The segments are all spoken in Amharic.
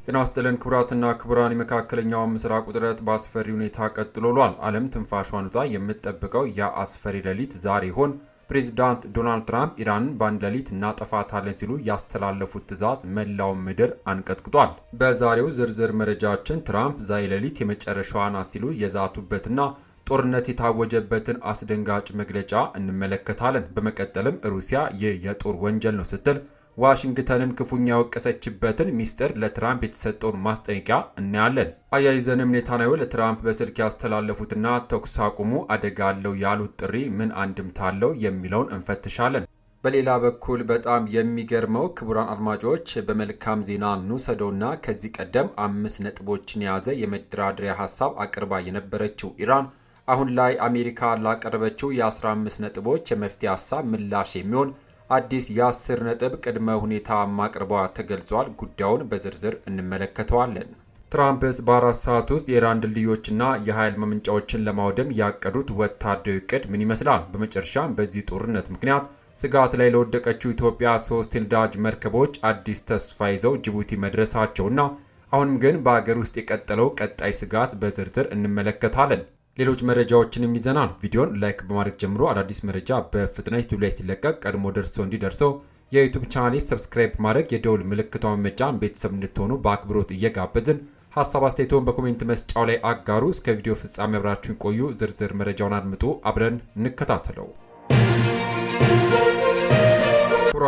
ጤና ይስጥልን ክቡራትና ክቡራን። የመካከለኛው ምስራቅ ውጥረት በአስፈሪ ሁኔታ ቀጥሏል። ዓለም ትንፋሿን ውጣ የምትጠብቀው የአስፈሪ ሌሊት ዛሬ ይሆን? ፕሬዚዳንት ዶናልድ ትራምፕ ኢራንን በአንድ ሌሊት እናጠፋታለን ሲሉ ያስተላለፉት ትዕዛዝ መላውን ምድር አንቀጥቅጧል። በዛሬው ዝርዝር መረጃችን ትራምፕ ዛሬ ሌሊት የመጨረሻዋን ሲሉ የዛቱበትና ጦርነት የታወጀበትን አስደንጋጭ መግለጫ እንመለከታለን። በመቀጠልም ሩሲያ ይህ የጦር ወንጀል ነው ስትል ዋሽንግተንን ክፉኛ ያወቀሰችበትን ሚስጥር ለትራምፕ የተሰጠውን ማስጠንቀቂያ እናያለን። አያይዘንም ኔታንያሁ ለትራምፕ በስልክ ያስተላለፉትና ተኩስ አቁሙ አደጋ አለው ያሉት ጥሪ ምን አንድምታ አለው የሚለውን እንፈትሻለን። በሌላ በኩል በጣም የሚገርመው ክቡራን አድማጮች በመልካም ዜና እንውሰደውና ከዚህ ቀደም 5 ነጥቦችን የያዘ የመደራደሪያ ሀሳብ አቅርባ የነበረችው ኢራን አሁን ላይ አሜሪካ ላቀረበችው የ15 ነጥቦች የመፍትሄ ሀሳብ ምላሽ የሚሆን አዲስ የ10 ነጥብ ቅድመ ሁኔታ ማቅረቧ ተገልጿል። ጉዳዩን በዝርዝር እንመለከተዋለን። ትራምፕስ በ4 ሰዓት ውስጥ የኢራን ድልድዮችና የኃይል ማመንጫዎችን ለማውደም ያቀዱት ወታደራዊ ዕቅድ ምን ይመስላል? በመጨረሻም በዚህ ጦርነት ምክንያት ስጋት ላይ ለወደቀችው ኢትዮጵያ 3 የነዳጅ መርከቦች አዲስ ተስፋ ይዘው ጅቡቲ መድረሳቸውና አሁንም ግን በአገር ውስጥ የቀጠለው ቀጣይ ስጋት በዝርዝር እንመለከታለን። ሌሎች መረጃዎችንም ይዘናል። ቪዲዮን ላይክ በማድረግ ጀምሮ አዳዲስ መረጃ በፍጥነት ዩቲዩብ ላይ ሲለቀቅ ቀድሞ እንዲደርሰው የዩቲዩብ ቻናሌ ሰብስክራይብ ማድረግ የደውል ምልክቷን መጫን ቤተሰብ እንድትሆኑ በአክብሮት እየጋበዝን ሀሳብ አስተያየቶን በኮሜንት መስጫው ላይ አጋሩ። እስከ ቪዲዮ ፍጻሜ አብራችሁን ቆዩ። ዝርዝር መረጃውን አድምጡ፣ አብረን እንከታተለው።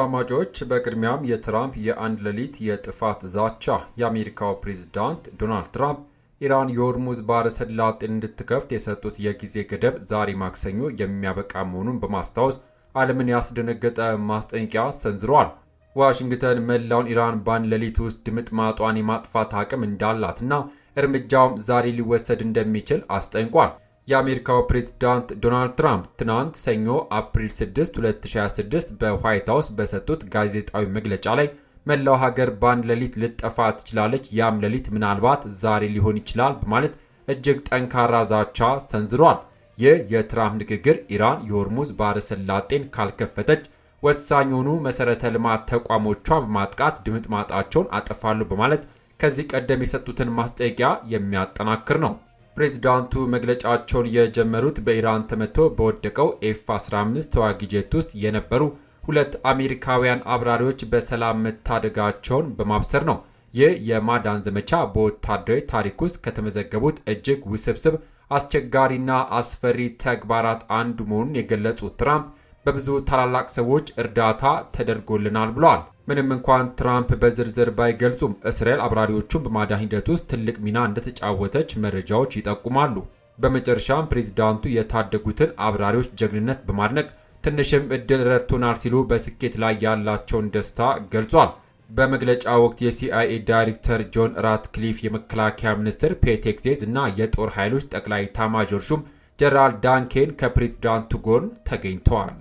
አድማጮች በቅድሚያም የትራምፕ የአንድ ሌሊት የጥፋት ዛቻ። የአሜሪካው ፕሬዝዳንት ዶናልድ ትራምፕ ኢራን የሆርሙዝ ባህረ ሰላጤን እንድትከፍት የሰጡት የጊዜ ገደብ ዛሬ ማክሰኞ የሚያበቃ መሆኑን በማስታወስ ዓለምን ያስደነገጠ ማስጠንቀቂያ ሰንዝረዋል። ዋሽንግተን መላውን ኢራን በአንድ ሌሊት ውስጥ ድምጥማጧን የማጥፋት አቅም እንዳላትና እርምጃውም ዛሬ ሊወሰድ እንደሚችል አስጠንቋል። የአሜሪካው ፕሬዝዳንት ዶናልድ ትራምፕ ትናንት ሰኞ አፕሪል 6 2026 በዋይት ሃውስ በሰጡት ጋዜጣዊ መግለጫ ላይ መላው ሀገር በአንድ ሌሊት ልጠፋ ትችላለች፣ ያም ሌሊት ምናልባት ዛሬ ሊሆን ይችላል በማለት እጅግ ጠንካራ ዛቻ ሰንዝሯል። ይህ የትራምፕ ንግግር ኢራን የሆርሙዝ ባህረ ሰላጤን ካልከፈተች ወሳኝ የሆኑ መሰረተ ልማት ተቋሞቿ በማጥቃት ድምጥማጣቸውን አጠፋሉ በማለት ከዚህ ቀደም የሰጡትን ማስጠንቀቂያ የሚያጠናክር ነው። ፕሬዚዳንቱ መግለጫቸውን የጀመሩት በኢራን ተመቶ በወደቀው ኤፍ-15 ተዋጊ ጄት ውስጥ የነበሩ 2 አሜሪካውያን አብራሪዎች በሰላም መታደጋቸውን በማብሰር ነው። ይህ የማዳን ዘመቻ በወታደራዊ ታሪክ ውስጥ ከተመዘገቡት እጅግ ውስብስብ አስቸጋሪና አስፈሪ ተግባራት አንዱ መሆኑን የገለጹት ትራምፕ በብዙ ታላላቅ ሰዎች እርዳታ ተደርጎልናል ብለዋል። ምንም እንኳን ትራምፕ በዝርዝር ባይገልጹም እስራኤል አብራሪዎቹን በማዳን ሂደት ውስጥ ትልቅ ሚና እንደተጫወተች መረጃዎች ይጠቁማሉ። በመጨረሻም ፕሬዝዳንቱ የታደጉትን አብራሪዎች ጀግንነት በማድነቅ ትንሽም እድል ረድቶናል ሲሉ በስኬት ላይ ያላቸውን ደስታ ገልጿል። በመግለጫ ወቅት የሲአይኤ ዳይሬክተር ጆን ራትክሊፍ፣ የመከላከያ ሚኒስትር ፔት ሄግሴዝ እና የጦር ኃይሎች ጠቅላይ ኤታማዦር ሹም ጀነራል ዳንኬን ከፕሬዝዳንቱ ጎን ተገኝተዋል።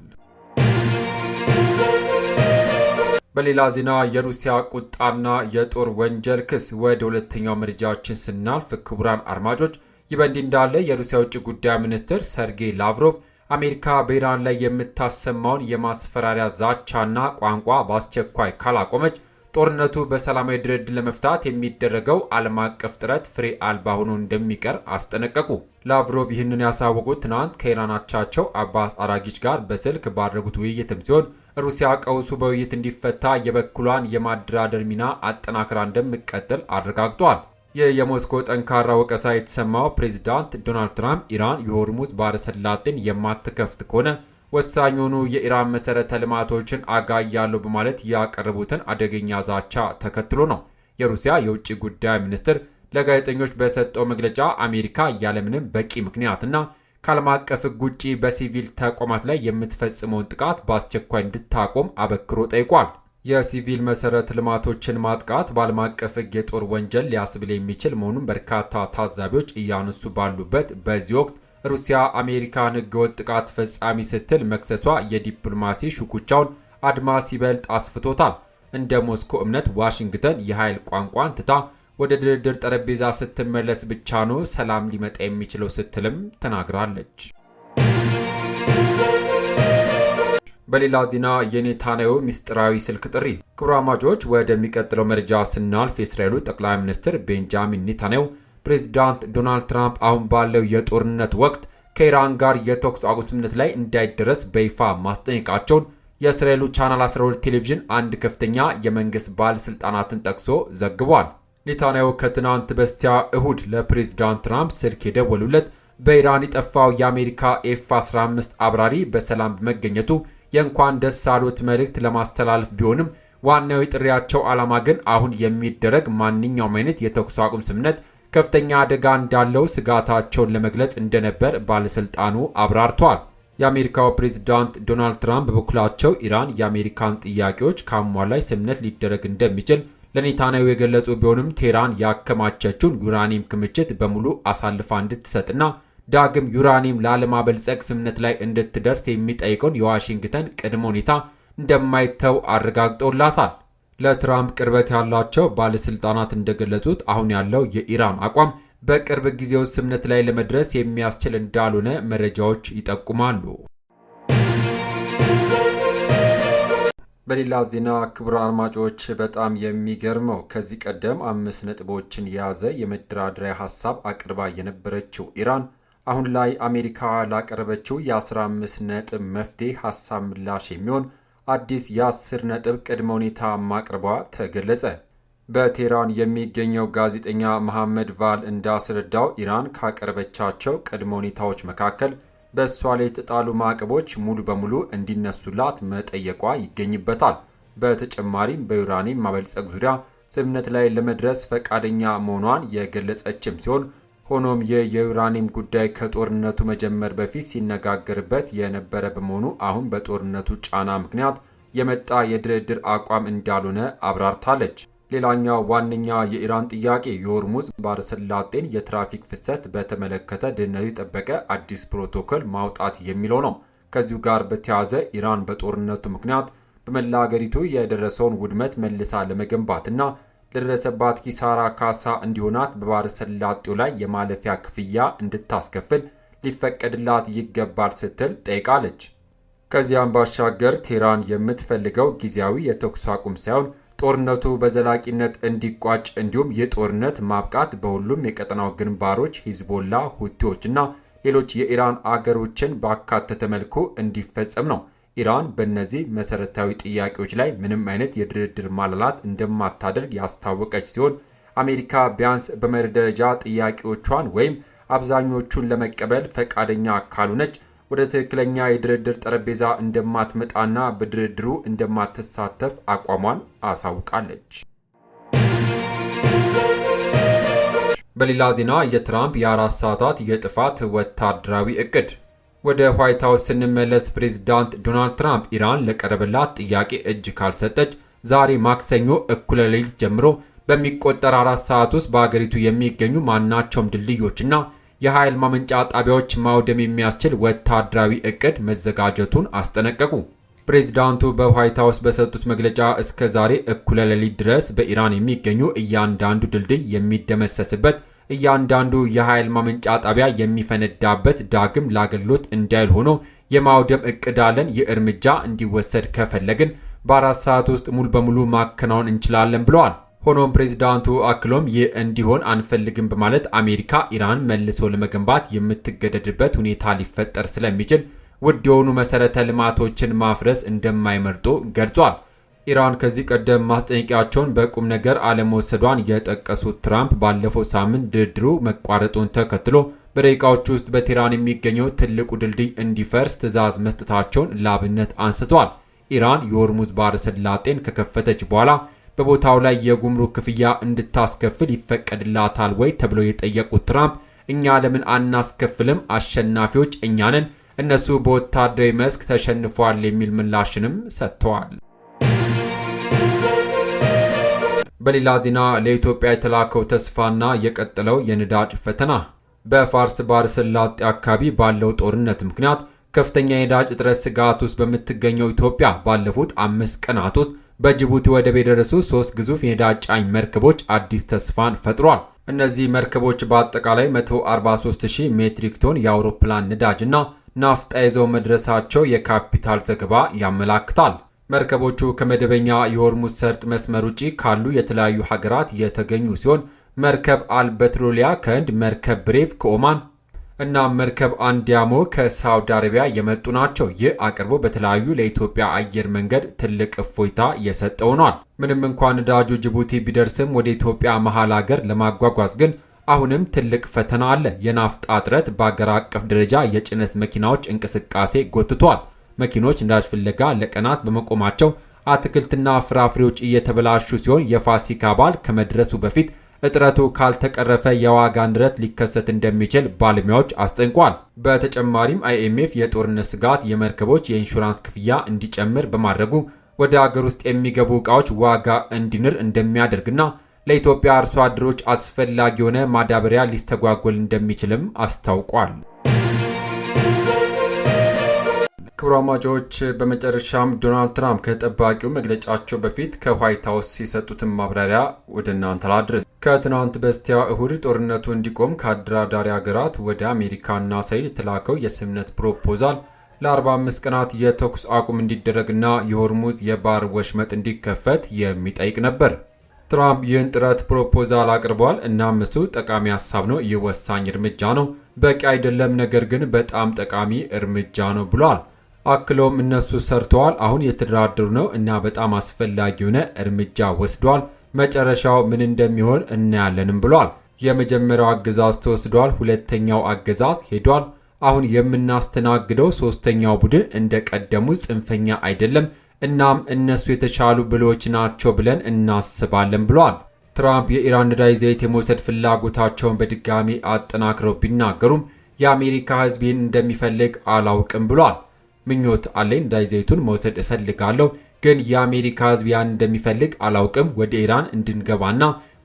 በሌላ ዜና የሩሲያ ቁጣና የጦር ወንጀል ክስ። ወደ ሁለተኛው መረጃችን ስናልፍ ክቡራን አድማጮች ይህ በእንዲህ እንዳለ የሩሲያ ውጭ ጉዳይ ሚኒስትር ሰርጌይ ላቭሮቭ አሜሪካ በኢራን ላይ የምታሰማውን የማስፈራሪያ ዛቻና ቋንቋ በአስቸኳይ ካላቆመች ጦርነቱ በሰላማዊ ድርድር ለመፍታት የሚደረገው ዓለም አቀፍ ጥረት ፍሬ አልባ ሆኖ እንደሚቀር አስጠነቀቁ። ላቭሮቭ ይህንን ያሳወቁት ትናንት ከኢራን አቻቸው አባስ አራጊች ጋር በስልክ ባደረጉት ውይይትም ሲሆን ሩሲያ ቀውሱ በውይይት እንዲፈታ የበኩሏን የማደራደር ሚና አጠናክራ እንደምትቀጥል አረጋግጧል። ይህ የሞስኮ ጠንካራ ወቀሳ የተሰማው ፕሬዝዳንት ዶናልድ ትራምፕ ኢራን የሆርሙዝ ባህረ ሰላጤን የማትከፍት ከሆነ ወሳኝ የሆኑ የኢራን መሰረተ ልማቶችን አጋያለሁ በማለት ያቀረቡትን አደገኛ ዛቻ ተከትሎ ነው። የሩሲያ የውጭ ጉዳይ ሚኒስትር ለጋዜጠኞች በሰጠው መግለጫ አሜሪካ ያለምንም በቂ ምክንያትና ከዓለም አቀፍ ሕግ ውጪ በሲቪል ተቋማት ላይ የምትፈጽመውን ጥቃት በአስቸኳይ እንድታቆም አበክሮ ጠይቋል። የሲቪል መሰረተ ልማቶችን ማጥቃት በዓለም አቀፍ ሕግ የጦር ወንጀል ሊያስብል የሚችል መሆኑን በርካታ ታዛቢዎች እያነሱ ባሉበት በዚህ ወቅት ሩሲያ አሜሪካን ሕገወጥ ጥቃት ፈጻሚ ስትል መክሰሷ የዲፕሎማሲ ሹኩቻውን አድማስ ይበልጥ አስፍቶታል። እንደ ሞስኮ እምነት ዋሽንግተን የኃይል ቋንቋን ትታ ወደ ድርድር ጠረጴዛ ስትመለስ ብቻ ነው ሰላም ሊመጣ የሚችለው ስትልም ተናግራለች። በሌላ ዜና የኔታንያሁ ሚስጥራዊ ስልክ ጥሪ። ክቡራን ወደሚቀጥለው መረጃ ስናልፍ የእስራኤሉ ጠቅላይ ሚኒስትር ቤንጃሚን ኔታንያሁ ፕሬዝዳንት ዶናልድ ትራምፕ አሁን ባለው የጦርነት ወቅት ከኢራን ጋር የተኩስ አቁም ስምምነት ላይ እንዳይደረስ በይፋ ማስጠንቀቃቸውን የእስራኤሉ ቻናል 12 ቴሌቪዥን አንድ ከፍተኛ የመንግስት ባለስልጣናትን ጠቅሶ ዘግቧል። ኔታንያሁ ከትናንት በስቲያ እሁድ ለፕሬዝዳንት ትራምፕ ስልክ የደወሉለት በኢራን የጠፋው የአሜሪካ ኤፍ-15 አብራሪ በሰላም በመገኘቱ የእንኳን ደስ አሎት መልእክት ለማስተላለፍ ቢሆንም ዋናው የጥሪያቸው ዓላማ ግን አሁን የሚደረግ ማንኛውም አይነት የተኩስ አቁም ስምምነት ከፍተኛ አደጋ እንዳለው ስጋታቸውን ለመግለጽ እንደነበር ባለስልጣኑ አብራርተዋል። የአሜሪካው ፕሬዝዳንት ዶናልድ ትራምፕ በበኩላቸው ኢራን የአሜሪካን ጥያቄዎች ካሟላች ስምምነት ሊደረግ እንደሚችል ለኔታንያሁ የገለጹ ቢሆንም ቴህራን ያከማቸችውን ዩራኒየም ክምችት በሙሉ አሳልፋ እንድትሰጥና ዳግም ዩራኒየም ላለማበልጸግ ስምምነት ላይ እንድትደርስ የሚጠይቀውን የዋሽንግተን ቅድመ ሁኔታ እንደማይተው አረጋግጠውላታል። ለትራምፕ ቅርበት ያላቸው ባለስልጣናት እንደገለጹት አሁን ያለው የኢራን አቋም በቅርብ ጊዜ ውስጥ ስምምነት ላይ ለመድረስ የሚያስችል እንዳልሆነ መረጃዎች ይጠቁማሉ። በሌላ ዜና ክቡራን አድማጮች በጣም የሚገርመው ከዚህ ቀደም 5 ነጥቦችን የያዘ የመደራደሪያ ሀሳብ አቅርባ የነበረችው ኢራን አሁን ላይ አሜሪካ ላቀረበችው የ15 ነጥብ መፍትሄ ሀሳብ ምላሽ የሚሆን አዲስ የ10 ነጥብ ቅድመ ሁኔታ ማቅረቧ ተገለጸ። በቴህራን የሚገኘው ጋዜጠኛ መሐመድ ቫል እንዳስረዳው ኢራን ካቀረበቻቸው ቅድመ ሁኔታዎች መካከል በእሷ ላይ የተጣሉ ማዕቀቦች ሙሉ በሙሉ እንዲነሱላት መጠየቋ ይገኝበታል። በተጨማሪም በዩራኒየም ማበልጸግ ዙሪያ ስምምነት ላይ ለመድረስ ፈቃደኛ መሆኗን የገለጸችም ሲሆን ሆኖም የዩራኒየም ጉዳይ ከጦርነቱ መጀመር በፊት ሲነጋገርበት የነበረ በመሆኑ አሁን በጦርነቱ ጫና ምክንያት የመጣ የድርድር አቋም እንዳልሆነ አብራርታለች። ሌላኛው ዋነኛ የኢራን ጥያቄ የሆርሙዝ ባህረ ሰላጤን የትራፊክ ፍሰት በተመለከተ ደህንነቱ የጠበቀ አዲስ ፕሮቶኮል ማውጣት የሚለው ነው። ከዚሁ ጋር በተያያዘ ኢራን በጦርነቱ ምክንያት በመላ ሀገሪቱ የደረሰውን ውድመት መልሳ ለመገንባትና ለደረሰባት ኪሳራ ካሳ እንዲሆናት በባህረ ሰላጤው ላይ የማለፊያ ክፍያ እንድታስከፍል ሊፈቀድላት ይገባል ስትል ጠይቃለች። ከዚያም ባሻገር ቴህራን የምትፈልገው ጊዜያዊ የተኩስ አቁም ሳይሆን ጦርነቱ በዘላቂነት እንዲቋጭ እንዲሁም የጦርነት ማብቃት በሁሉም የቀጠናው ግንባሮች ሂዝቦላ፣ ሁቲዎችና ሌሎች የኢራን አገሮችን ባካተተ መልኩ እንዲፈጸም ነው። ኢራን በእነዚህ መሰረታዊ ጥያቄዎች ላይ ምንም አይነት የድርድር ማላላት እንደማታደርግ ያስታወቀች ሲሆን አሜሪካ ቢያንስ በመርህ ደረጃ ጥያቄዎቿን ወይም አብዛኞቹን ለመቀበል ፈቃደኛ ካልሆነች ወደ ትክክለኛ የድርድር ጠረጴዛ እንደማትመጣና በድርድሩ እንደማትሳተፍ አቋሟን አሳውቃለች። በሌላ ዜና የትራምፕ የ4 ሰዓታት የጥፋት ወታደራዊ እቅድ። ወደ ዋይት ሀውስ ስንመለስ ፕሬዝዳንት ዶናልድ ትራምፕ ኢራን ለቀረበላት ጥያቄ እጅ ካልሰጠች ዛሬ ማክሰኞ እኩለ ሌሊት ጀምሮ በሚቆጠር 4 ሰዓት ውስጥ በአገሪቱ የሚገኙ ማናቸውም ድልድዮችና የኃይል ማመንጫ ጣቢያዎች ማውደም የሚያስችል ወታደራዊ እቅድ መዘጋጀቱን አስጠነቀቁ። ፕሬዝዳንቱ በዋይት ሀውስ በሰጡት መግለጫ እስከ ዛሬ እኩለ ሌሊት ድረስ በኢራን የሚገኙ እያንዳንዱ ድልድይ የሚደመሰስበት፣ እያንዳንዱ የኃይል ማመንጫ ጣቢያ የሚፈነዳበት፣ ዳግም ለአገልግሎት እንዳይውል ሆኖ የማውደም እቅድ አለን። ይህ እርምጃ እንዲወሰድ ከፈለግን በ4 ሰዓት ውስጥ ሙሉ በሙሉ ማከናወን እንችላለን ብለዋል። ሆኖም ፕሬዝዳንቱ አክሎም ይህ እንዲሆን አንፈልግም በማለት አሜሪካ ኢራን መልሶ ለመገንባት የምትገደድበት ሁኔታ ሊፈጠር ስለሚችል ውድ የሆኑ መሰረተ ልማቶችን ማፍረስ እንደማይመርጡ ገልጿል። ኢራን ከዚህ ቀደም ማስጠንቀቂያቸውን በቁም ነገር አለመወሰዷን የጠቀሱት ትራምፕ ባለፈው ሳምንት ድርድሩ መቋረጡን ተከትሎ በደቂቃዎች ውስጥ በቴህራን የሚገኘው ትልቁ ድልድይ እንዲፈርስ ትዕዛዝ መስጠታቸውን ለአብነት አንስተዋል። ኢራን የሆርሙዝ ባህረ ሰላጤን ከከፈተች በኋላ በቦታው ላይ የጉምሩክ ክፍያ እንድታስከፍል ይፈቀድላታል ወይ ተብለው የጠየቁት ትራምፕ እኛ ለምን አናስከፍልም? አሸናፊዎች እኛ ነን፣ እነሱ በወታደራዊ መስክ ተሸንፈዋል የሚል ምላሽንም ሰጥተዋል። በሌላ ዜና ለኢትዮጵያ የተላከው ተስፋና የቀጠለው የነዳጅ ፈተና። በፋርስ ባህረ ሰላጤ አካባቢ ባለው ጦርነት ምክንያት ከፍተኛ የነዳጅ እጥረት ስጋት ውስጥ በምትገኘው ኢትዮጵያ ባለፉት 5 ቀናት ውስጥ በጅቡቲ ወደብ የደረሱ 3 ግዙፍ የነዳጅ ጫኝ መርከቦች አዲስ ተስፋን ፈጥሯል። እነዚህ መርከቦች በአጠቃላይ 143,000 ሜትሪክ ቶን የአውሮፕላን ነዳጅና ናፍጣ ይዘው መድረሳቸው የካፒታል ዘገባ ያመላክታል። መርከቦቹ ከመደበኛ የሆርሙዝ ሰርጥ መስመር ውጪ ካሉ የተለያዩ ሀገራት የተገኙ ሲሆን መርከብ አልበትሮሊያ ከህንድ፣ መርከብ ብሬቭ ከኦማን እና መርከብ አንዲያሞ ከሳውዲ አረቢያ የመጡ ናቸው። ይህ አቅርቦ በተለያዩ ለኢትዮጵያ አየር መንገድ ትልቅ እፎይታ የሰጠ ሆኗል። ምንም እንኳን ነዳጁ ጅቡቲ ቢደርስም ወደ ኢትዮጵያ መሃል ሀገር ለማጓጓዝ ግን አሁንም ትልቅ ፈተና አለ። የናፍጣ እጥረት በአገር አቀፍ ደረጃ የጭነት መኪናዎች እንቅስቃሴ ጎትቷል። መኪኖች ነዳጅ ፍለጋ ለቀናት በመቆማቸው አትክልትና ፍራፍሬዎች እየተበላሹ ሲሆን የፋሲካ በዓል ከመድረሱ በፊት እጥረቱ ካልተቀረፈ የዋጋ ንረት ሊከሰት እንደሚችል ባለሙያዎች አስጠንቋል። በተጨማሪም አይኤምኤፍ የጦርነት ስጋት የመርከቦች የኢንሹራንስ ክፍያ እንዲጨምር በማድረጉ ወደ አገር ውስጥ የሚገቡ ዕቃዎች ዋጋ እንዲንር እንደሚያደርግና ለኢትዮጵያ አርሶ አደሮች አስፈላጊ የሆነ ማዳበሪያ ሊስተጓጎል እንደሚችልም አስታውቋል። ክቡራማጆች በመጨረሻም ዶናልድ ትራምፕ ከተጠባቂው መግለጫቸው በፊት ከዋይት ሀውስ የሰጡትን ማብራሪያ ወደ እናንተ ላድርስ። ከትናንት በስቲያ እሁድ ጦርነቱ እንዲቆም ከአደራዳሪ ሀገራት ወደ አሜሪካና እስራኤል የተላከው የስምምነት ፕሮፖዛል ለ45 ቀናት የተኩስ አቁም እንዲደረግና የሆርሙዝ የባህር ወሽመጥ እንዲከፈት የሚጠይቅ ነበር። ትራምፕ ይህን ጥረት ፕሮፖዛል አቅርበዋል። እናም እሱ ጠቃሚ ሀሳብ ነው፣ ይህ ወሳኝ እርምጃ ነው፣ በቂ አይደለም፣ ነገር ግን በጣም ጠቃሚ እርምጃ ነው ብሏል። አክሎም እነሱ ሰርተዋል፣ አሁን የተደራደሩ ነው እና በጣም አስፈላጊ የሆነ እርምጃ ወስደዋል፣ መጨረሻው ምን እንደሚሆን እናያለንም ብሏል። የመጀመሪያው አገዛዝ ተወስዷል፣ ሁለተኛው አገዛዝ ሄዷል። አሁን የምናስተናግደው ሶስተኛው ቡድን እንደቀደሙ ጽንፈኛ አይደለም፣ እናም እነሱ የተሻሉ ብሎች ናቸው ብለን እናስባለን ብሏል። ትራምፕ የኢራን ነዳጅ ዘይት የመውሰድ ፍላጎታቸውን በድጋሚ አጠናክረው ቢናገሩም የአሜሪካ ሕዝብ ይህን እንደሚፈልግ አላውቅም ብሏል። ምኞት አለኝ፣ ነዳጅ ዘይቱን መውሰድ እፈልጋለሁ፣ ግን የአሜሪካ ሕዝብ ያን እንደሚፈልግ አላውቅም። ወደ ኢራን እንድንገባና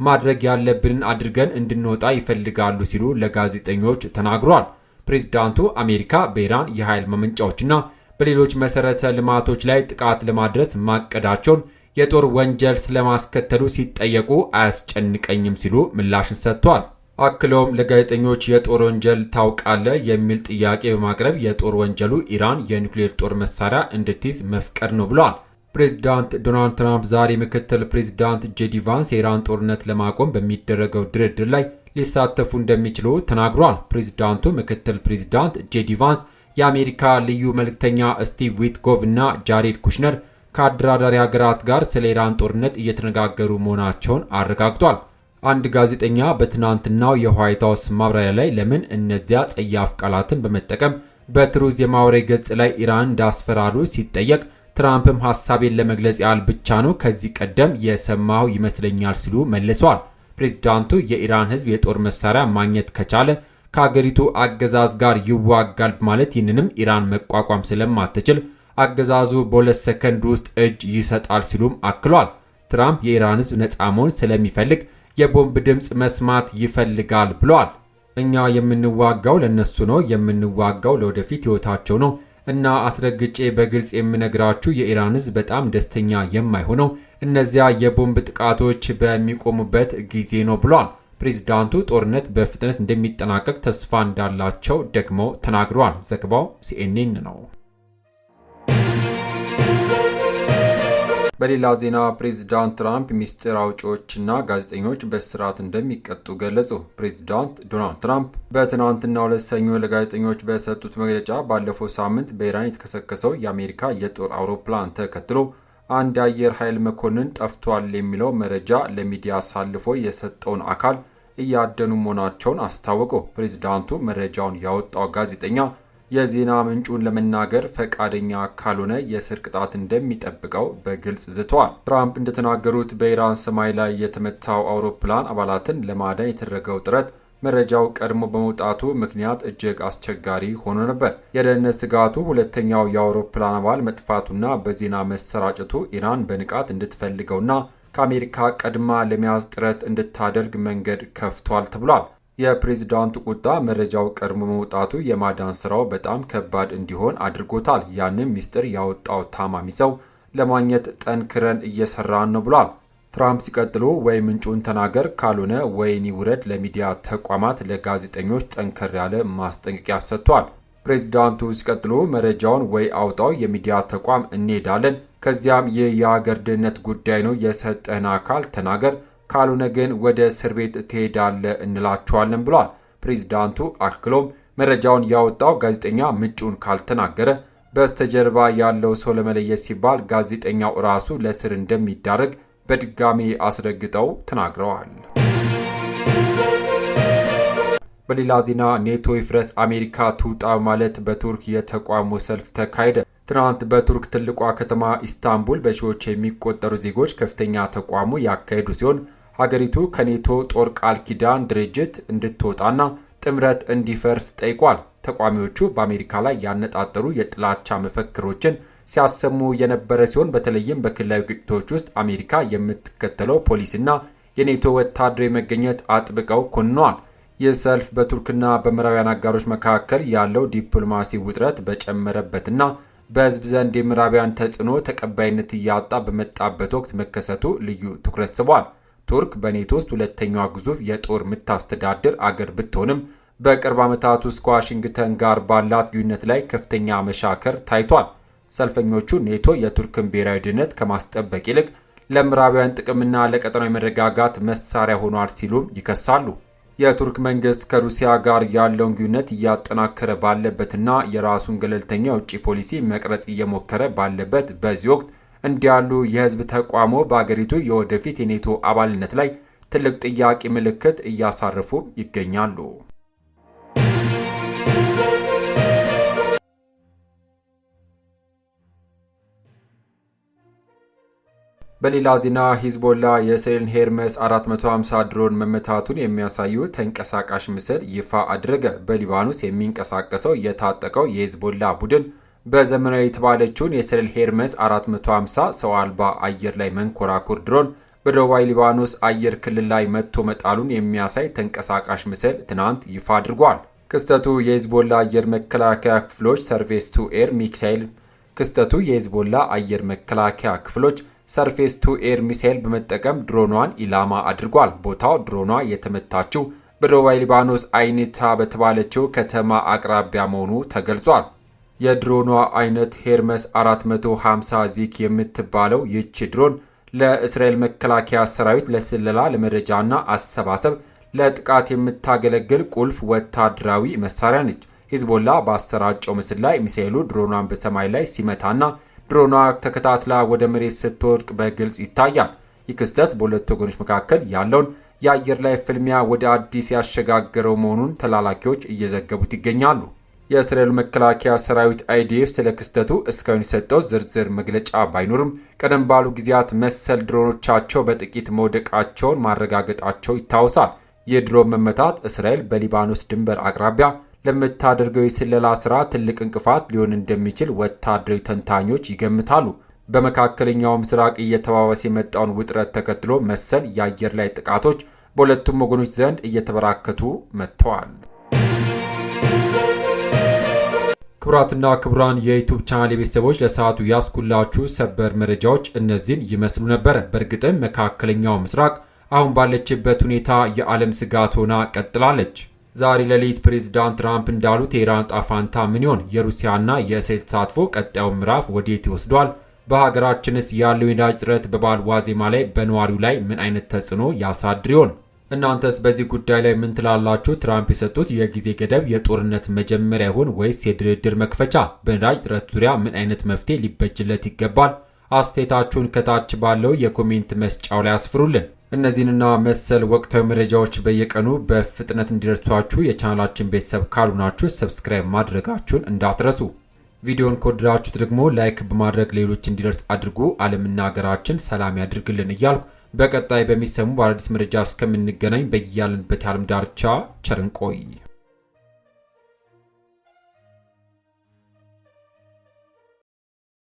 ማድረግ ያለብንን አድርገን እንድንወጣ ይፈልጋሉ ሲሉ ለጋዜጠኞች ተናግሯል። ፕሬዝዳንቱ አሜሪካ በኢራን የኃይል ማመንጫዎችና በሌሎች መሰረተ ልማቶች ላይ ጥቃት ለማድረስ ማቀዳቸውን የጦር ወንጀል ስለማስከተሉ ሲጠየቁ አያስጨንቀኝም ሲሉ ምላሽን ሰጥቷል። አክለውም ለጋዜጠኞች የጦር ወንጀል ታውቃለህ የሚል ጥያቄ በማቅረብ የጦር ወንጀሉ ኢራን የኒውክሌር ጦር መሳሪያ እንድትይዝ መፍቀድ ነው ብለዋል። ፕሬዝዳንት ዶናልድ ትራምፕ ዛሬ ምክትል ፕሬዝዳንት ጄዲ ቫንስ የኢራን ጦርነት ለማቆም በሚደረገው ድርድር ላይ ሊሳተፉ እንደሚችሉ ተናግሯል። ፕሬዝዳንቱ ምክትል ፕሬዝዳንት ጄዲ ቫንስ፣ የአሜሪካ ልዩ መልእክተኛ ስቲቭ ዊትኮቭ እና ጃሬድ ኩሽነር ከአደራዳሪ ሀገራት ጋር ስለ ኢራን ጦርነት እየተነጋገሩ መሆናቸውን አረጋግጧል። አንድ ጋዜጠኛ በትናንትናው የዋይት ሀውስ ማብራሪያ ላይ ለምን እነዚያ ጸያፍ ቃላትን በመጠቀም በትሩዝ የማውሬ ገጽ ላይ ኢራን እንዳስፈራሩ ሲጠየቅ ትራምፕም ሀሳቤን ለመግለጽ ያህል ብቻ ነው ከዚህ ቀደም የሰማው ይመስለኛል ሲሉ መልሰዋል። ፕሬዝዳንቱ የኢራን ሕዝብ የጦር መሳሪያ ማግኘት ከቻለ ከሀገሪቱ አገዛዝ ጋር ይዋጋል ማለት ይህንንም ኢራን መቋቋም ስለማትችል አገዛዙ በሁለት ሰከንድ ውስጥ እጅ ይሰጣል ሲሉም አክሏል። ትራምፕ የኢራን ሕዝብ ነፃ መሆን ስለሚፈልግ የቦምብ ድምፅ መስማት ይፈልጋል ብለዋል። እኛ የምንዋጋው ለነሱ ነው፣ የምንዋጋው ለወደፊት ህይወታቸው ነው እና አስረግጬ በግልጽ የምነግራችሁ የኢራን ሕዝብ በጣም ደስተኛ የማይሆነው እነዚያ የቦምብ ጥቃቶች በሚቆሙበት ጊዜ ነው ብለዋል። ፕሬዝዳንቱ ጦርነት በፍጥነት እንደሚጠናቀቅ ተስፋ እንዳላቸው ደግሞ ተናግረዋል። ዘገባው ሲኤንኤን ነው። በሌላ ዜና ፕሬዝዳንት ትራምፕ ሚስጥር አውጪዎችና ጋዜጠኞች በእስራት እንደሚቀጡ ገለጹ። ፕሬዝዳንት ዶናልድ ትራምፕ በትናንትናው ዕለት ሰኞ ለጋዜጠኞች በሰጡት መግለጫ ባለፈው ሳምንት በኢራን የተከሰከሰው የአሜሪካ የጦር አውሮፕላን ተከትሎ አንድ የአየር ኃይል መኮንን ጠፍቷል የሚለው መረጃ ለሚዲያ አሳልፎ የሰጠውን አካል እያደኑ መሆናቸውን አስታወቁ። ፕሬዝዳንቱ መረጃውን ያወጣው ጋዜጠኛ የዜና ምንጩን ለመናገር ፈቃደኛ ካልሆነ የእስር ቅጣት እንደሚጠብቀው በግልጽ ዝተዋል። ትራምፕ እንደተናገሩት በኢራን ሰማይ ላይ የተመታው አውሮፕላን አባላትን ለማዳን የተደረገው ጥረት መረጃው ቀድሞ በመውጣቱ ምክንያት እጅግ አስቸጋሪ ሆኖ ነበር። የደህንነት ስጋቱ ሁለተኛው የአውሮፕላን አባል መጥፋቱና በዜና መሰራጨቱ ኢራን በንቃት እንድትፈልገውና ከአሜሪካ ቀድማ ለመያዝ ጥረት እንድታደርግ መንገድ ከፍቷል ተብሏል። የፕሬዝዳንቱ ቁጣ መረጃው ቀድሞ መውጣቱ የማዳን ስራው በጣም ከባድ እንዲሆን አድርጎታል። ያንም ሚስጥር ያወጣው ታማሚ ሰው ለማግኘት ጠንክረን እየሰራን ነው ብሏል። ትራምፕ ሲቀጥሉ ወይ ምንጩን ተናገር ካልሆነ ወይን ይውረድ ለሚዲያ ተቋማት ለጋዜጠኞች ጠንከር ያለ ማስጠንቀቂያ ሰጥቷል። ፕሬዚዳንቱ ሲቀጥሉ መረጃውን ወይ አውጣው የሚዲያ ተቋም እንሄዳለን፣ ከዚያም ይህ የሀገር ደህንነት ጉዳይ ነው የሰጠህን አካል ተናገር፣ ካልሆነ ግን ወደ እስር ቤት ትሄዳለህ እንላቸዋለን ብሏል። ፕሬዚዳንቱ አክሎም መረጃውን ያወጣው ጋዜጠኛ ምንጩን ካልተናገረ በስተጀርባ ያለው ሰው ለመለየት ሲባል ጋዜጠኛው ራሱ ለእስር እንደሚዳረግ በድጋሚ አስረግጠው ተናግረዋል። በሌላ ዜና ኔቶ ይፍረስ አሜሪካ ትውጣ ማለት በቱርክ የተቃውሞ ሰልፍ ተካሄደ። ትናንት በቱርክ ትልቋ ከተማ ኢስታንቡል በሺዎች የሚቆጠሩ ዜጎች ከፍተኛ ተቃውሞ ያካሄዱ ሲሆን ሀገሪቱ ከኔቶ ጦር ቃል ኪዳን ድርጅት እንድትወጣና ጥምረት እንዲፈርስ ጠይቋል። ተቃዋሚዎቹ በአሜሪካ ላይ ያነጣጠሩ የጥላቻ መፈክሮችን ሲያሰሙ የነበረ ሲሆን በተለይም በክልላዊ ግጭቶች ውስጥ አሜሪካ የምትከተለው ፖሊሲና የኔቶ ወታደራዊ መገኘት አጥብቀው ኮንነዋል። ይህ ሰልፍ በቱርክና በምዕራባውያን አጋሮች መካከል ያለው ዲፕሎማሲ ውጥረት በጨመረበትና በሕዝብ ዘንድ የምዕራባውያን ተጽዕኖ ተቀባይነት እያጣ በመጣበት ወቅት መከሰቱ ልዩ ትኩረት ስቧል። ቱርክ በኔቶ ውስጥ ሁለተኛዋ ግዙፍ የጦር የምታስተዳድር አገር ብትሆንም በቅርብ ዓመታት ውስጥ ከዋሽንግተን ጋር ባላት ግንኙነት ላይ ከፍተኛ መሻከር ታይቷል። ሰልፈኞቹ ኔቶ የቱርክን ብሔራዊ ደህንነት ከማስጠበቅ ይልቅ ለምዕራባውያን ጥቅምና ለቀጠናዊ መረጋጋት መሳሪያ ሆኗል ሲሉም ይከሳሉ። የቱርክ መንግስት ከሩሲያ ጋር ያለውን ግንኙነት እያጠናከረ ባለበትና የራሱን ገለልተኛ የውጭ ፖሊሲ መቅረጽ እየሞከረ ባለበት በዚህ ወቅት እንዲህ ያሉ የህዝብ ተቃውሞ በአገሪቱ የወደፊት የኔቶ አባልነት ላይ ትልቅ ጥያቄ ምልክት እያሳረፉ ይገኛሉ። በሌላ ዜና ሂዝቦላ የእስራኤልን ሄርመስ 450 ድሮን መመታቱን የሚያሳዩ ተንቀሳቃሽ ምስል ይፋ አድረገ። በሊባኖስ የሚንቀሳቀሰው የታጠቀው የሂዝቦላ ቡድን በዘመናዊ የተባለችውን የእስራኤል ሄርመስ 450 ሰው አልባ አየር ላይ መንኮራኩር ድሮን በደቡባዊ ሊባኖስ አየር ክልል ላይ መጥቶ መጣሉን የሚያሳይ ተንቀሳቃሽ ምስል ትናንት ይፋ አድርጓል። ክስተቱ የሂዝቦላ አየር መከላከያ ክፍሎች ሰርፌስ ቱ ኤር ሚሳይል ሰርፌስ ቱ ኤር ሚሳይል በመጠቀም ድሮኗን ኢላማ አድርጓል። ቦታው ድሮኗ የተመታችው በደቡባዊ ሊባኖስ አይኒታ በተባለችው ከተማ አቅራቢያ መሆኑ ተገልጿል። የድሮኗ አይነት ሄርመስ 450 ዚክ የምትባለው ይህች ድሮን ለእስራኤል መከላከያ ሰራዊት ለስለላ፣ ለመረጃና አሰባሰብ፣ ለጥቃት የምታገለግል ቁልፍ ወታደራዊ መሳሪያ ነች። ሂዝቦላ ባሰራጨው ምስል ላይ ሚሳኤሉ ድሮኗን በሰማይ ላይ ሲመታና ድሮኗ ተከታትላ ወደ መሬት ስትወድቅ በግልጽ ይታያል። ይህ ክስተት በሁለቱ ወገኖች መካከል ያለውን የአየር ላይ ፍልሚያ ወደ አዲስ ያሸጋገረው መሆኑን ተላላኪዎች እየዘገቡት ይገኛሉ። የእስራኤል መከላከያ ሰራዊት አይዲኤፍ ስለ ክስተቱ እስካሁን የሰጠው ዝርዝር መግለጫ ባይኖርም ቀደም ባሉ ጊዜያት መሰል ድሮኖቻቸው በጥቂት መውደቃቸውን ማረጋገጣቸው ይታወሳል። የድሮን መመታት እስራኤል በሊባኖስ ድንበር አቅራቢያ ለምታደርገው የስለላ ስራ ትልቅ እንቅፋት ሊሆን እንደሚችል ወታደራዊ ተንታኞች ይገምታሉ። በመካከለኛው ምስራቅ እየተባባሰ የመጣውን ውጥረት ተከትሎ መሰል የአየር ላይ ጥቃቶች በሁለቱም ወገኖች ዘንድ እየተበራከቱ መጥተዋል። ክቡራትና ክቡራን የዩቲዩብ ቻናል ቤተሰቦች ለሰዓቱ ያስኩላችሁ ሰበር መረጃዎች እነዚህን ይመስሉ ነበር። በእርግጥም መካከለኛው ምስራቅ አሁን ባለችበት ሁኔታ የዓለም ስጋት ሆና ቀጥላለች። ዛሬ ሌሊት ፕሬዝዳንት ትራምፕ እንዳሉት የኢራን ዕጣ ፈንታ ምን ይሆን? የሩሲያና የእስራኤል ተሳትፎ ቀጣዩ ምዕራፍ ወዴት ይወስዷል? በሀገራችንስ ያለው የነዳጅ እጥረት በበዓል ዋዜማ ላይ በነዋሪው ላይ ምን አይነት ተጽዕኖ ያሳድር ይሆን? እናንተስ በዚህ ጉዳይ ላይ ምን ትላላችሁ? ትራምፕ የሰጡት የጊዜ ገደብ የጦርነት መጀመሪያ ይሆን ወይስ የድርድር መክፈቻ? በነዳጅ እጥረት ዙሪያ ምን አይነት መፍትሄ ሊበጅለት ይገባል? አስተያየታችሁን ከታች ባለው የኮሜንት መስጫው ላይ አስፍሩልን። እነዚህንና መሰል ወቅታዊ መረጃዎች በየቀኑ በፍጥነት እንዲደርሷችሁ የቻናላችን ቤተሰብ ካልሆናችሁ ሰብስክራይብ ማድረጋችሁን እንዳትረሱ። ቪዲዮን ከወደዳችሁት ደግሞ ላይክ በማድረግ ሌሎች እንዲደርስ አድርጉ። ዓለምና ሀገራችን ሰላም ያድርግልን እያልኩ በቀጣይ በሚሰሙ በአዲስ መረጃ እስከምንገናኝ በያለንበት የዓለም ዳርቻ ቸር እንቆይ።